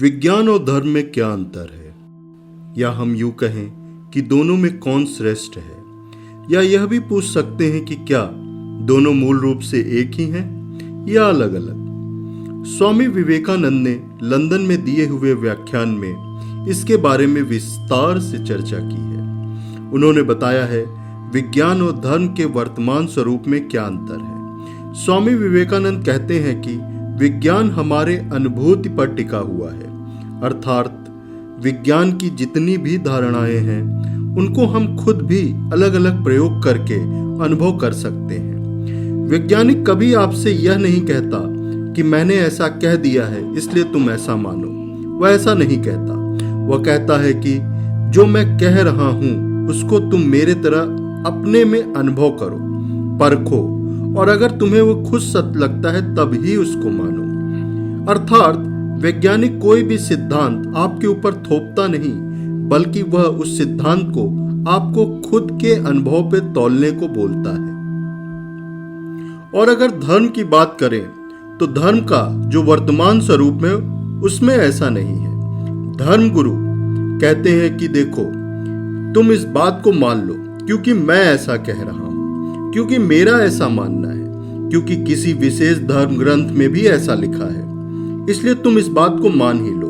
विज्ञान और धर्म में क्या अंतर है, या हम यूं कहें कि दोनों में कौन श्रेष्ठ है, या यह भी पूछ सकते हैं कि क्या दोनों मूल रूप से एक ही हैं या अलग अलग। स्वामी विवेकानंद ने लंदन में दिए हुए व्याख्यान में इसके बारे में विस्तार से चर्चा की है। उन्होंने बताया है विज्ञान और धर्म के वर्तमान स्वरूप में क्या अंतर है। स्वामी विवेकानंद कहते हैं कि विज्ञान हमारे अनुभूति पर टिका हुआ है, अर्थात विज्ञान की जितनी भी धारणाएं हैं उनको हम खुद भी अलग अलग प्रयोग करके अनुभव कर सकते हैं। वैज्ञानिक कभी आपसे यह नहीं कहता कि मैंने ऐसा कह दिया है इसलिए तुम ऐसा मानो। वह ऐसा नहीं कहता। वह कहता है कि जो मैं कह रहा हूं उसको तुम मेरे तरह अपने में अनुभव करो, परखो, और अगर तुम्हें वो खुद सत्य लगता है तब ही उसको मानो। अर्थात वैज्ञानिक कोई भी सिद्धांत आपके ऊपर थोपता नहीं, बल्कि वह उस सिद्धांत को आपको खुद के अनुभव पे तौलने को बोलता है। और अगर धर्म की बात करें तो धर्म का जो वर्तमान स्वरूप है उसमें ऐसा नहीं है। धर्म गुरु कहते हैं कि देखो, तुम इस बात को मान लो क्योंकि मैं ऐसा कह रहा हूं, क्योंकि मेरा ऐसा मानना है, क्योंकि किसी विशेष धर्म ग्रंथ में भी ऐसा लिखा है, इसलिए तुम इस बात को मान ही लो।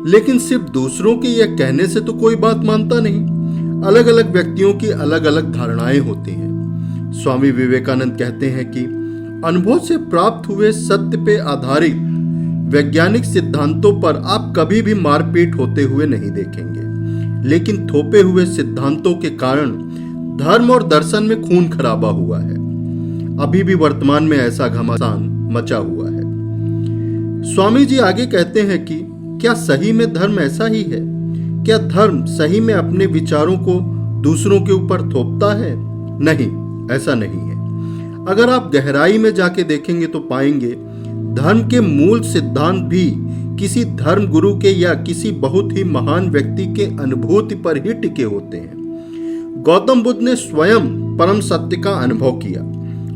लेकिन सिर्फ दूसरों के यह कहने से तो कोई बात मानता नहीं। अलग अलग व्यक्तियों की अलग अलग धारणाएं होती हैं। स्वामी विवेकानंद कहते हैं कि अनुभव से प्राप्त हुए सत्य पे आधारित वैज्ञानिक सिद्धांतों पर आप कभी भी मारपीट होते हुए नहीं देखेंगे, लेकिन थोपे हुए सिद्धांतों के कारण धर्म और दर्शन में खून खराबा हुआ है। अभी भी वर्तमान में ऐसा घमासान मचा हुआ है। स्वामी जी आगे कहते हैं कि क्या सही में धर्म ऐसा ही है? क्या धर्म सही में अपने विचारों को दूसरों के ऊपर थोपता है? नहीं, ऐसा नहीं है। अगर आप गहराई में जाके देखेंगे तो पाएंगे धर्म के मूल सिद्धांत भी किसी धर्म गुरु के या किसी बहुत ही महान व्यक्ति के अनुभूति पर ही टिके होते हैं। गौतम बुद्ध ने स्वयं परम सत्य का अनुभव किया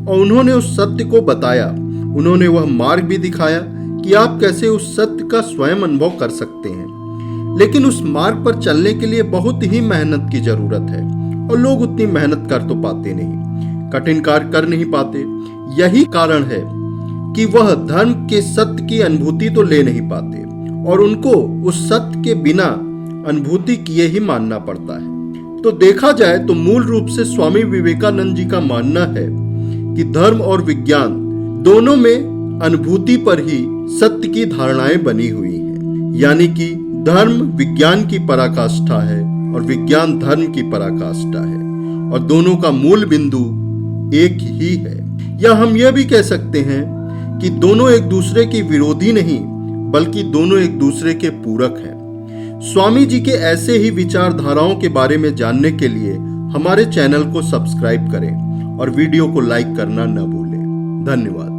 और उन्होंने उस सत्य को बताया। उन्होंने वह मार्ग भी दिखाया कि आप कैसे उस सत्य का स्वयं अनुभव कर सकते हैं। लेकिन उस मार्ग पर चलने के लिए बहुत ही मेहनत की जरूरत है और लोग उतनी मेहनत कर तो पाते नहीं, कठिन कार्य कर नहीं पाते। यही कारण है कि वह धर्म के सत्य की अनुभूति तो ले नहीं पाते और उनको उस सत्य के बिना अनुभूति किए ही मानना पड़ता है। तो देखा जाए तो मूल रूप से स्वामी विवेकानंद जी का मानना है कि धर्म और विज्ञान दोनों में अनुभूति पर ही सत्य की धारणाएं बनी हुई हैं। यानी कि धर्म विज्ञान की पराकाष्ठा है और विज्ञान धर्म की पराकाष्ठा है, और दोनों का मूल बिंदु एक ही है। या हम यह भी कह सकते हैं कि दोनों एक दूसरे के विरोधी नहीं, बल्कि दोनों एक दूसरे के पूरक हैं। स्वामी जी के ऐसे ही विचारधाराओं के बारे में जानने के लिए हमारे चैनल को सब्सक्राइब करें और वीडियो को लाइक करना न भूलें। धन्यवाद।